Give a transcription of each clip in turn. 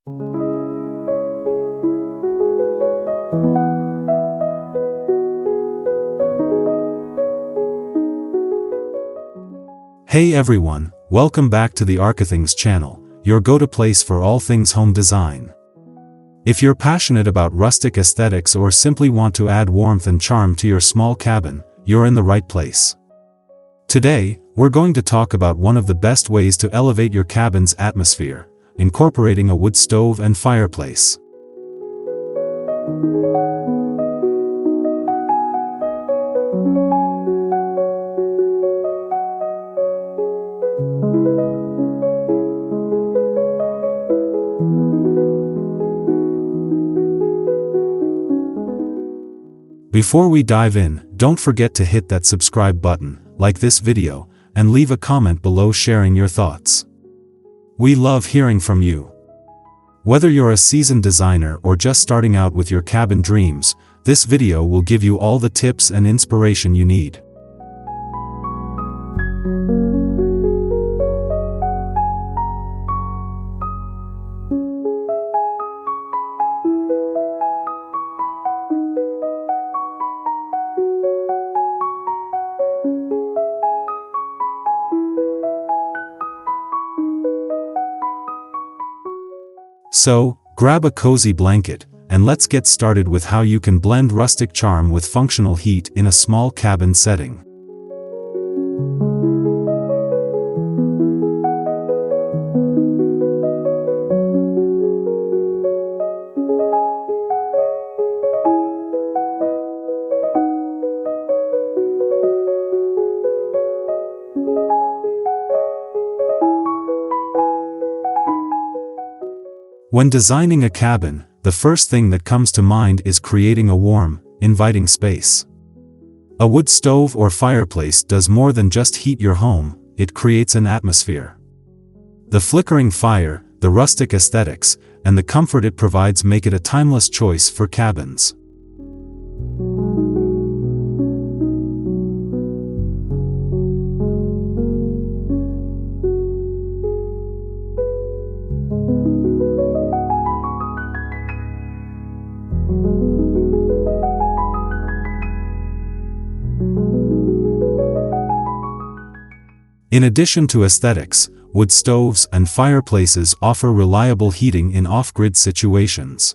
Hey everyone, welcome back to the Archithings channel, your go-to place for all things home design. If you're passionate about rustic aesthetics or simply want to add warmth and charm to your small cabin, you're in the right place. Today, we're going to talk about one of the best ways to elevate your cabin's atmosphere, incorporating a wood stove and fireplace. Before we dive in, don't forget to hit that subscribe button, like this video, and leave a comment below sharing your thoughts. We love hearing from you. Whether you're a seasoned designer or just starting out with your cabin dreams, this video will give you all the tips and inspiration you need. So, grab a cozy blanket, and let's get started with how you can blend rustic charm with functional heat in a small cabin setting. When designing a cabin, the first thing that comes to mind is creating a warm, inviting space. A wood stove or fireplace does more than just heat your home, it creates an atmosphere. The flickering fire, the rustic aesthetics, and the comfort it provides make it a timeless choice for cabins. In addition to aesthetics, wood stoves and fireplaces offer reliable heating in off-grid situations.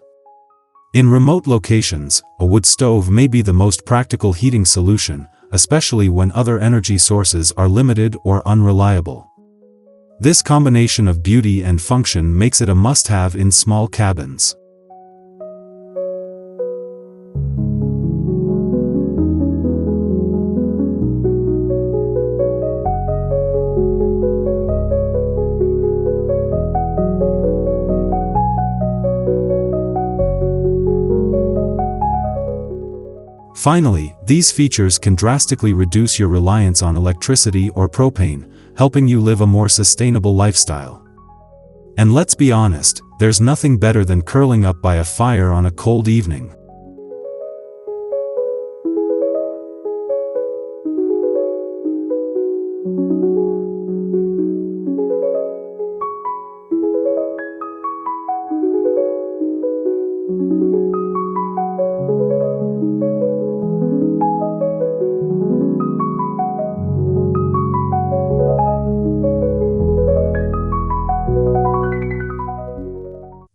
In remote locations, a wood stove may be the most practical heating solution, especially when other energy sources are limited or unreliable. This combination of beauty and function makes it a must-have in small cabins. Finally, these features can drastically reduce your reliance on electricity or propane, helping you live a more sustainable lifestyle. And let's be honest, there's nothing better than curling up by a fire on a cold evening.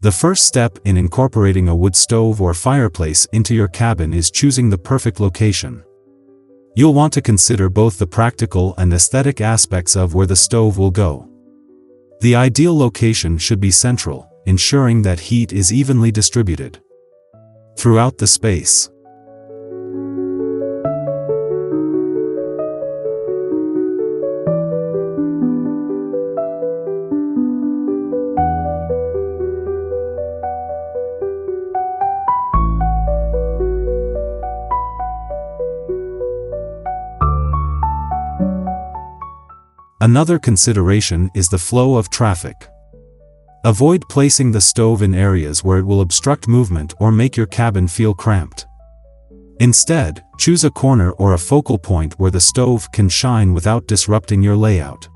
The first step in incorporating a wood stove or fireplace into your cabin is choosing the perfect location. You'll want to consider both the practical and aesthetic aspects of where the stove will go. The ideal location should be central, ensuring that heat is evenly distributed throughout the space. Another consideration is the flow of traffic. Avoid placing the stove in areas where it will obstruct movement or make your cabin feel cramped. Instead, choose a corner or a focal point where the stove can shine without disrupting your layout.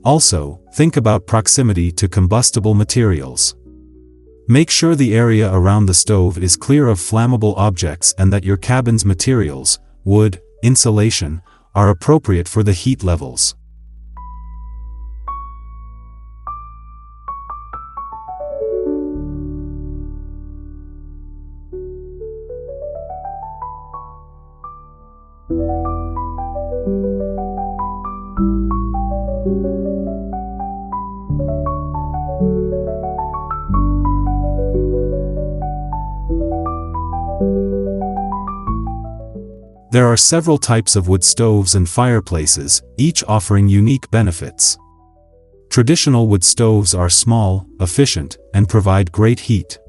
Also, think about proximity to combustible materials. Make sure the area around the stove is clear of flammable objects and that your cabin's materials, wood, insulation, are appropriate for the heat levels. There are several types of wood stoves and fireplaces, each offering unique benefits. Traditional wood stoves are small, efficient, and provide great heat.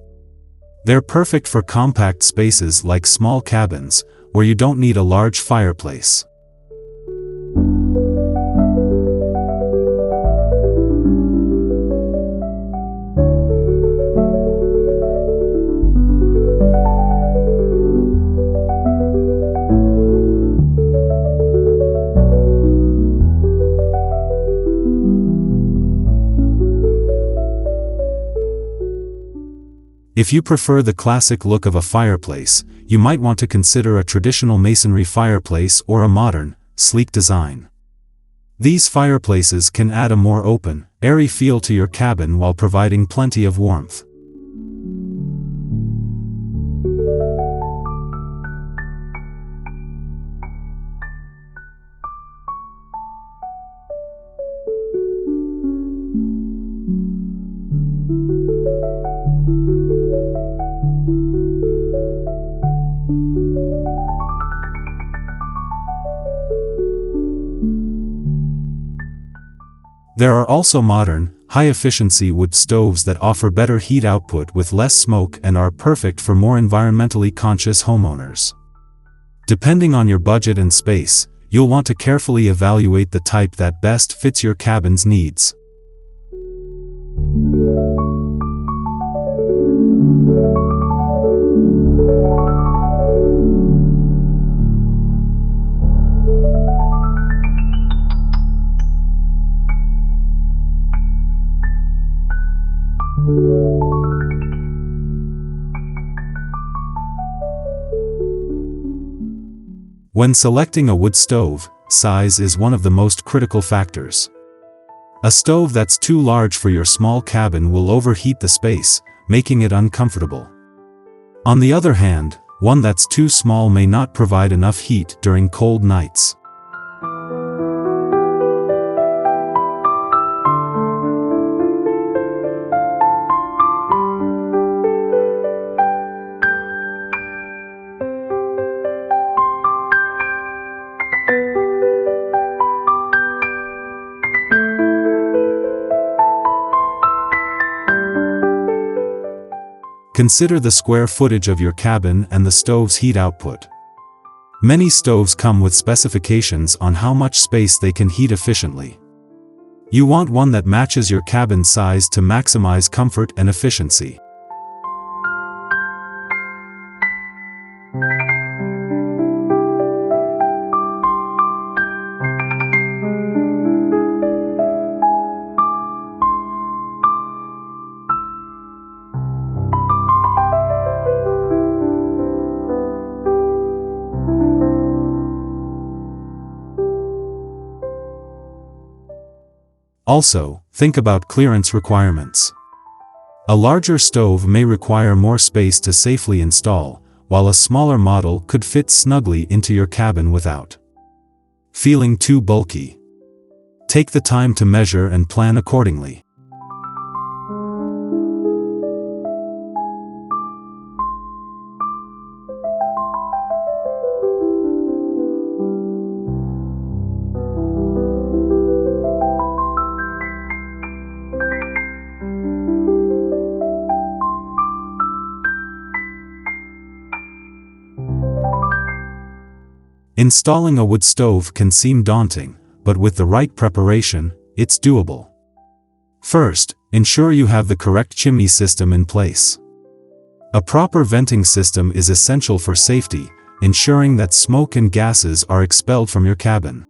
They're perfect for compact spaces like small cabins, where you don't need a large fireplace. If you prefer the classic look of a fireplace, you might want to consider a traditional masonry fireplace or a modern, sleek design. These fireplaces can add a more open, airy feel to your cabin while providing plenty of warmth. There are also modern, high-efficiency wood stoves that offer better heat output with less smoke and are perfect for more environmentally conscious homeowners. Depending on your budget and space, you'll want to carefully evaluate the type that best fits your cabin's needs. When selecting a wood stove, size is one of the most critical factors. A stove that's too large for your small cabin will overheat the space, making it uncomfortable. On the other hand, one that's too small may not provide enough heat during cold nights. Consider the square footage of your cabin and the stove's heat output. Many stoves come with specifications on how much space they can heat efficiently. You want one that matches your cabin size to maximize comfort and efficiency. Also, think about clearance requirements. A larger stove may require more space to safely install, while a smaller model could fit snugly into your cabin without feeling too bulky. Take the time to measure and plan accordingly. Installing a wood stove can seem daunting, but with the right preparation, it's doable. First, ensure you have the correct chimney system in place. A proper venting system is essential for safety, ensuring that smoke and gases are expelled from your cabin.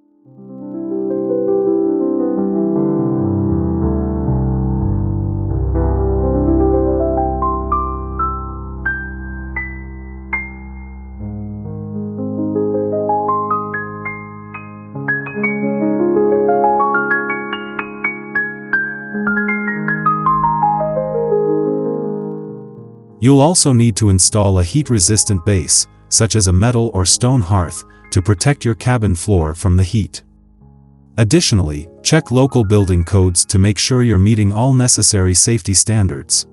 You'll also need to install a heat-resistant base, such as a metal or stone hearth, to protect your cabin floor from the heat. Additionally, check local building codes to make sure you're meeting all necessary safety standards.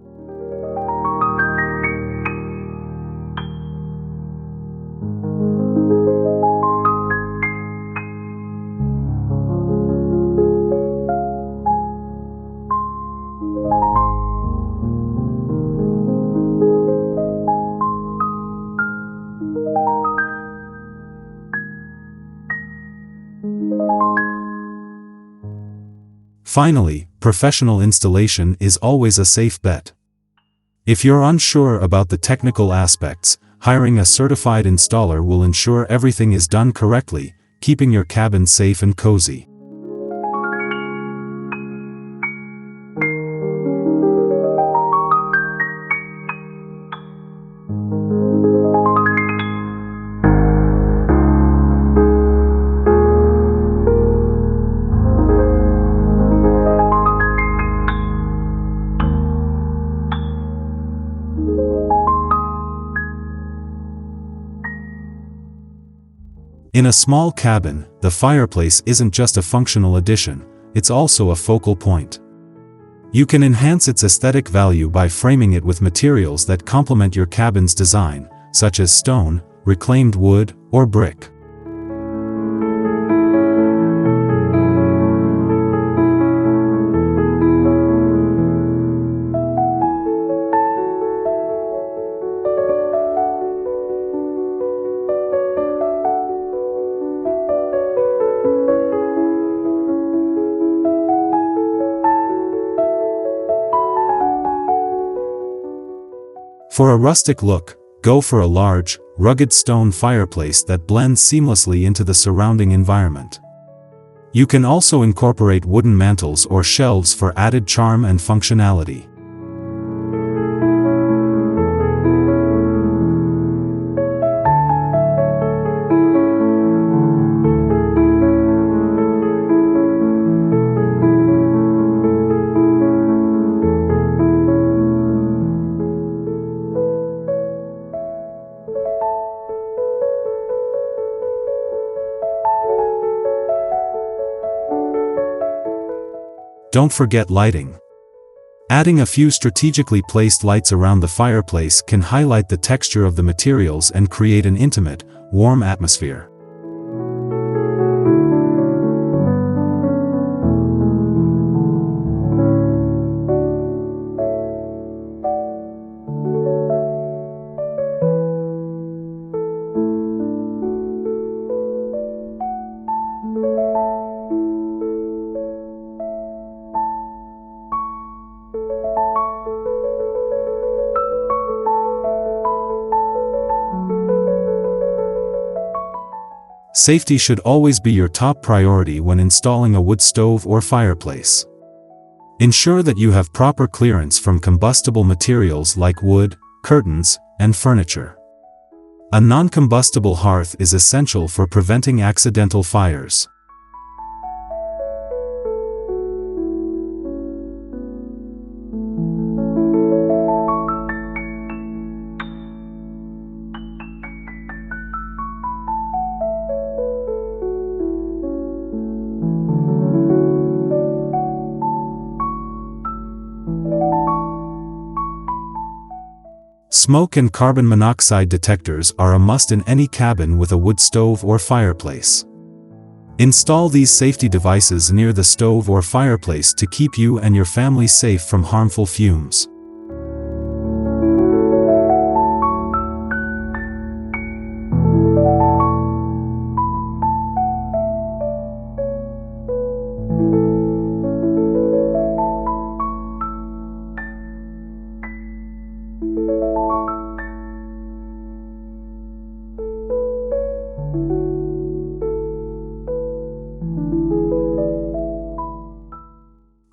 Finally, professional installation is always a safe bet. If you're unsure about the technical aspects, hiring a certified installer will ensure everything is done correctly, keeping your cabin safe and cozy. In a small cabin, the fireplace isn't just a functional addition, it's also a focal point. You can enhance its aesthetic value by framing it with materials that complement your cabin's design, such as stone, reclaimed wood, or brick. For a rustic look, go for a large, rugged stone fireplace that blends seamlessly into the surrounding environment. You can also incorporate wooden mantels or shelves for added charm and functionality. Don't forget lighting. Adding a few strategically placed lights around the fireplace can highlight the texture of the materials and create an intimate, warm atmosphere. Safety should always be your top priority when installing a wood stove or fireplace. Ensure that you have proper clearance from combustible materials like wood, curtains, and furniture. A non-combustible hearth is essential for preventing accidental fires. Smoke and carbon monoxide detectors are a must in any cabin with a wood stove or fireplace. Install these safety devices near the stove or fireplace to keep you and your family safe from harmful fumes.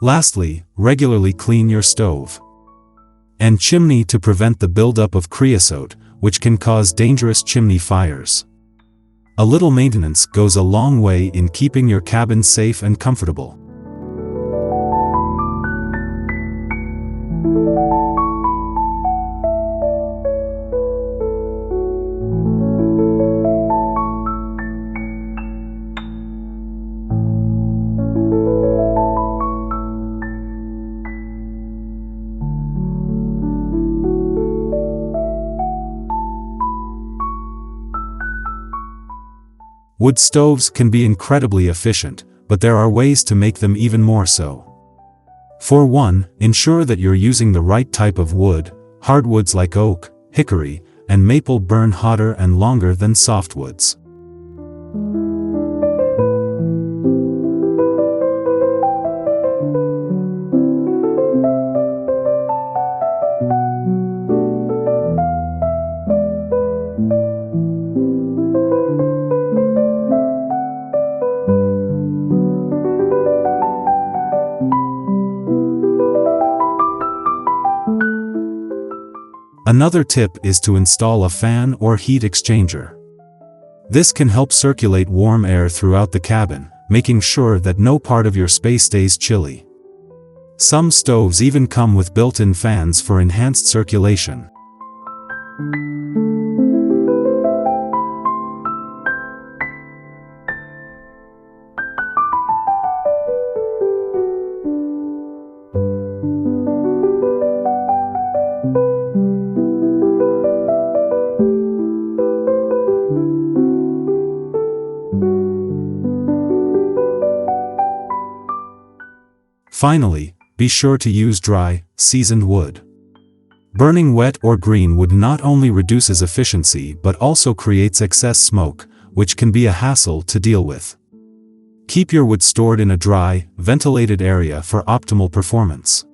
Lastly, regularly clean your stove and chimney to prevent the buildup of creosote, which can cause dangerous chimney fires. A little maintenance goes a long way in keeping your cabin safe and comfortable. Wood stoves can be incredibly efficient, but there are ways to make them even more so. For one, ensure that you're using the right type of wood. Hardwoods like oak, hickory, and maple burn hotter and longer than softwoods. Another tip is to install a fan or heat exchanger. This can help circulate warm air throughout the cabin, making sure that no part of your space stays chilly. Some stoves even come with built-in fans for enhanced circulation. Finally, be sure to use dry, seasoned wood. Burning wet or green wood not only reduces efficiency but also creates excess smoke, which can be a hassle to deal with. Keep your wood stored in a dry, ventilated area for optimal performance.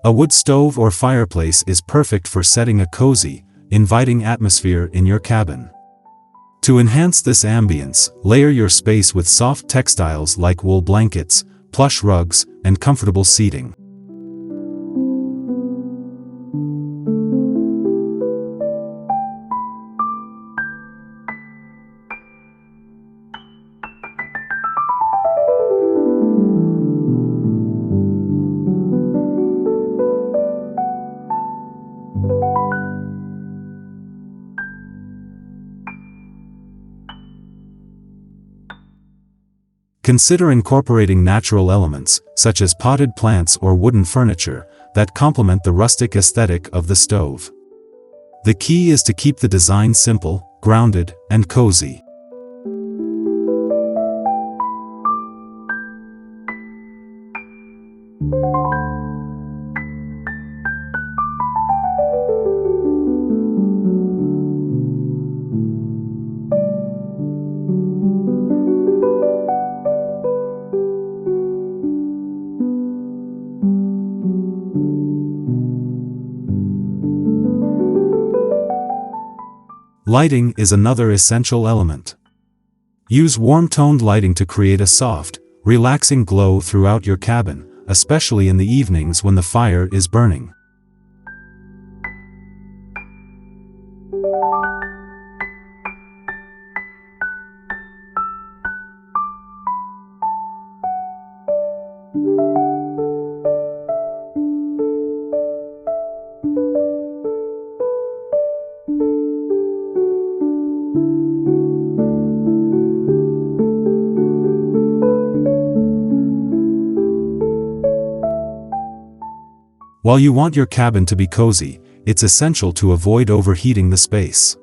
A wood stove or fireplace is perfect for setting a cozy, inviting atmosphere in your cabin. To enhance this ambience, layer your space with soft textiles like wool blankets, plush rugs, and comfortable seating. Consider incorporating natural elements, such as potted plants or wooden furniture, that complement the rustic aesthetic of the stove. The key is to keep the design simple, grounded, and cozy. Lighting is another essential element. Use warm-toned lighting to create a soft, relaxing glow throughout your cabin, especially in the evenings when the fire is burning. While you want your cabin to be cozy, it's essential to avoid overheating the space.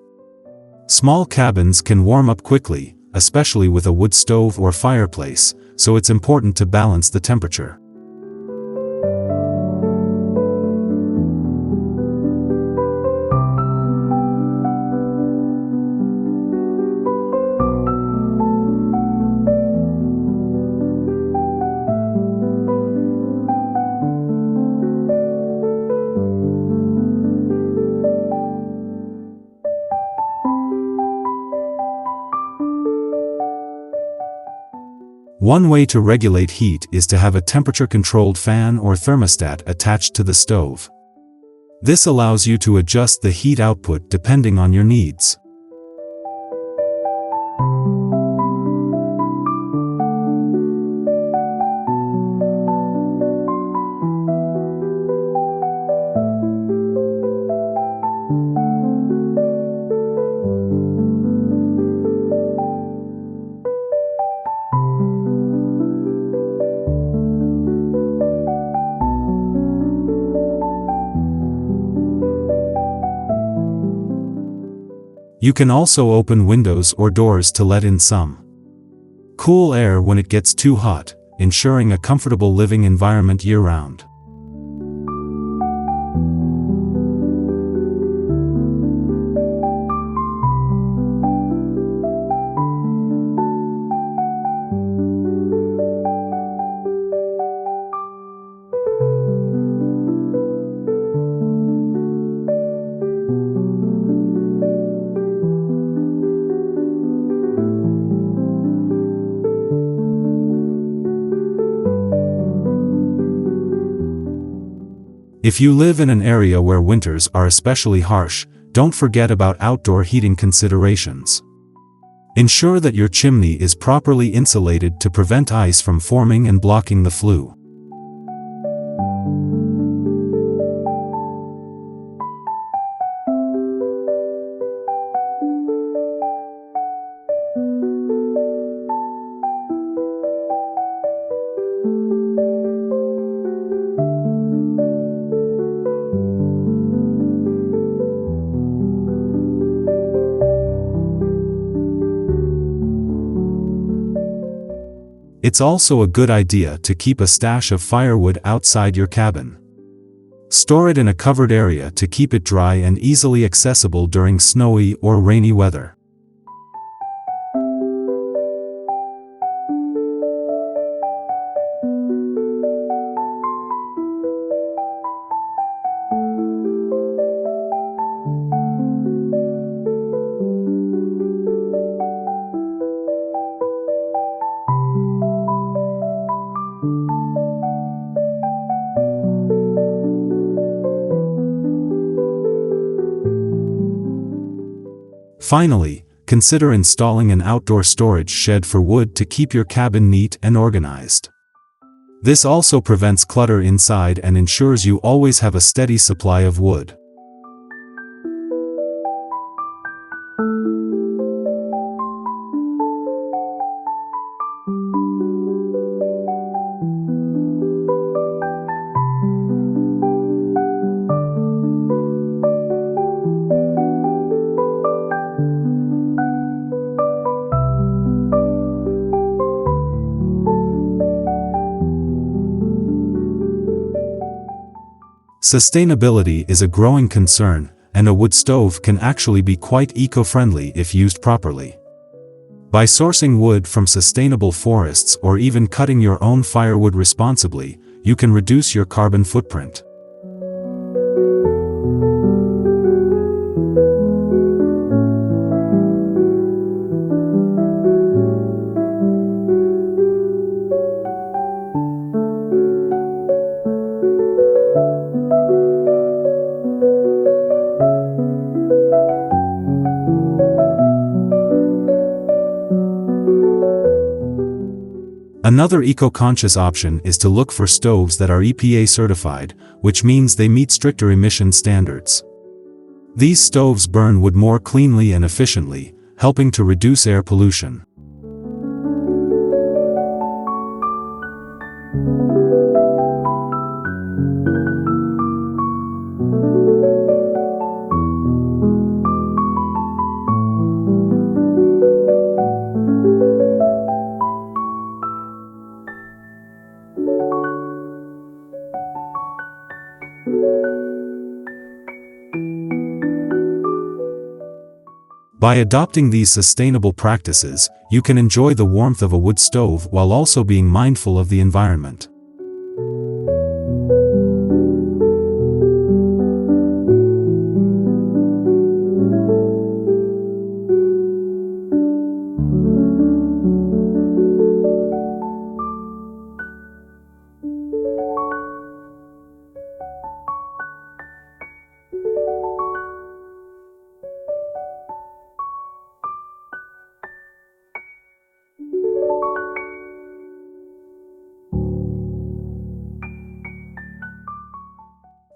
Small cabins can warm up quickly, especially with a wood stove or fireplace, so it's important to balance the temperature. One way to regulate heat is to have a temperature-controlled fan or thermostat attached to the stove. This allows you to adjust the heat output depending on your needs. You can also open windows or doors to let in some cool air when it gets too hot, ensuring a comfortable living environment year-round. If you live in an area where winters are especially harsh, don't forget about outdoor heating considerations. Ensure that your chimney is properly insulated to prevent ice from forming and blocking the flue. It's also a good idea to keep a stash of firewood outside your cabin. Store it in a covered area to keep it dry and easily accessible during snowy or rainy weather. Finally, consider installing an outdoor storage shed for wood to keep your cabin neat and organized. This also prevents clutter inside and ensures you always have a steady supply of wood. Sustainability is a growing concern, and a wood stove can actually be quite eco-friendly if used properly. By sourcing wood from sustainable forests or even cutting your own firewood responsibly, you can reduce your carbon footprint. Another eco-conscious option is to look for stoves that are EPA certified, which means they meet stricter emission standards. These stoves burn wood more cleanly and efficiently, helping to reduce air pollution. By adopting these sustainable practices, you can enjoy the warmth of a wood stove while also being mindful of the environment.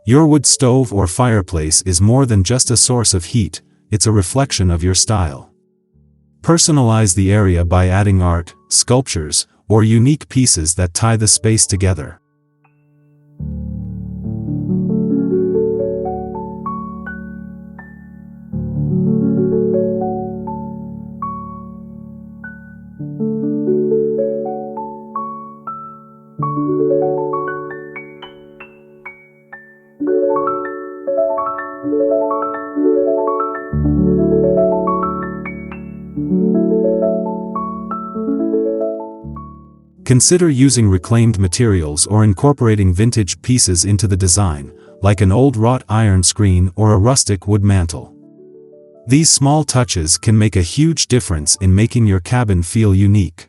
Your wood stove or fireplace is more than just a source of heat, it's a reflection of your style. Personalize the area by adding art, sculptures, or unique pieces that tie the space together. Consider using reclaimed materials or incorporating vintage pieces into the design, like an old wrought iron screen or a rustic wood mantel. These small touches can make a huge difference in making your cabin feel unique.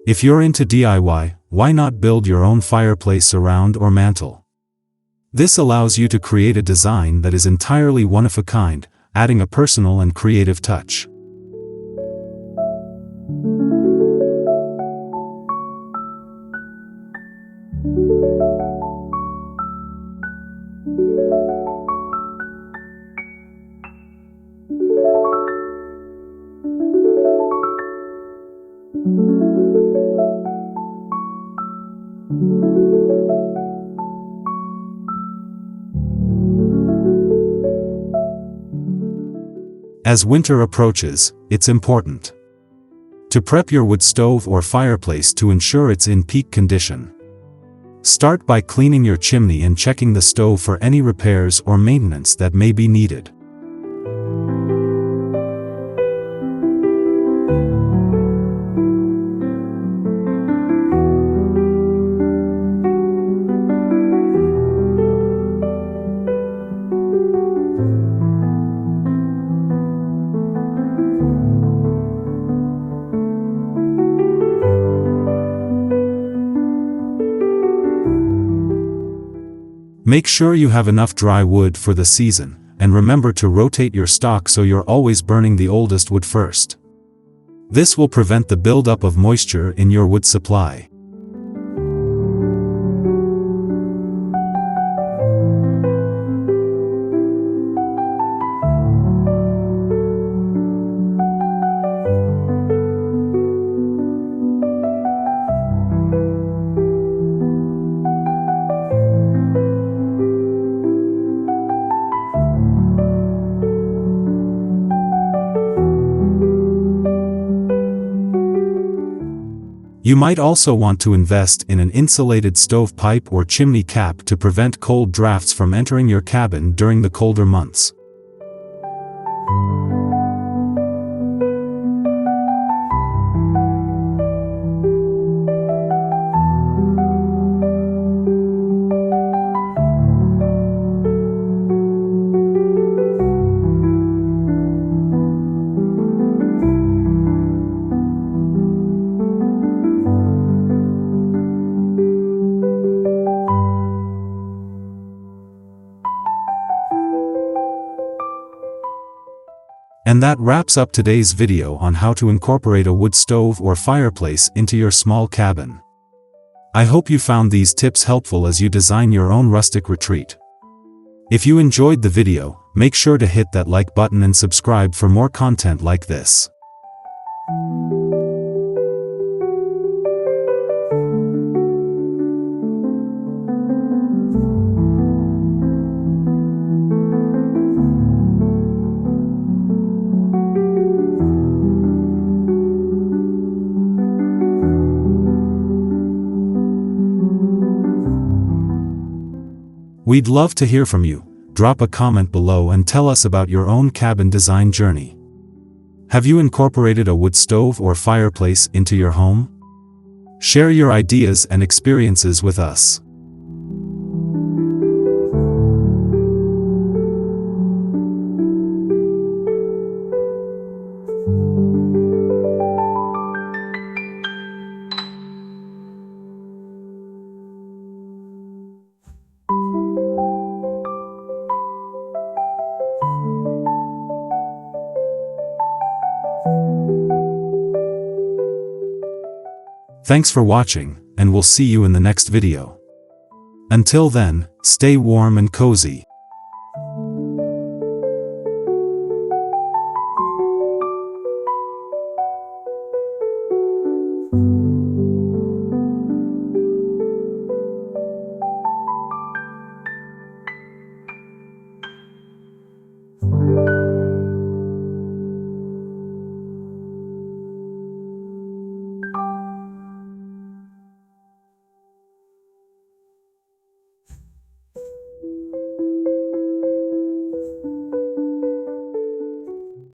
If you're into DIY, why not build your own fireplace surround or mantel? This allows you to create a design that is entirely one of a kind, adding a personal and creative touch. As winter approaches, it's important to prep your wood stove or fireplace to ensure it's in peak condition. Start by cleaning your chimney and checking the stove for any repairs or maintenance that may be needed. Make sure you have enough dry wood for the season, and remember to rotate your stock so you're always burning the oldest wood first. This will prevent the buildup of moisture in your wood supply. You might also want to invest in an insulated stovepipe or chimney cap to prevent cold drafts from entering your cabin during the colder months. And that wraps up today's video on how to incorporate a wood stove or fireplace into your small cabin. I hope you found these tips helpful as you design your own rustic retreat. If you enjoyed the video, make sure to hit that like button and subscribe for more content like this. We'd love to hear from you. Drop a comment below and tell us about your own cabin design journey. Have you incorporated a wood stove or fireplace into your home? Share your ideas and experiences with us. Thanks for watching, and we'll see you in the next video. Until then, stay warm and cozy.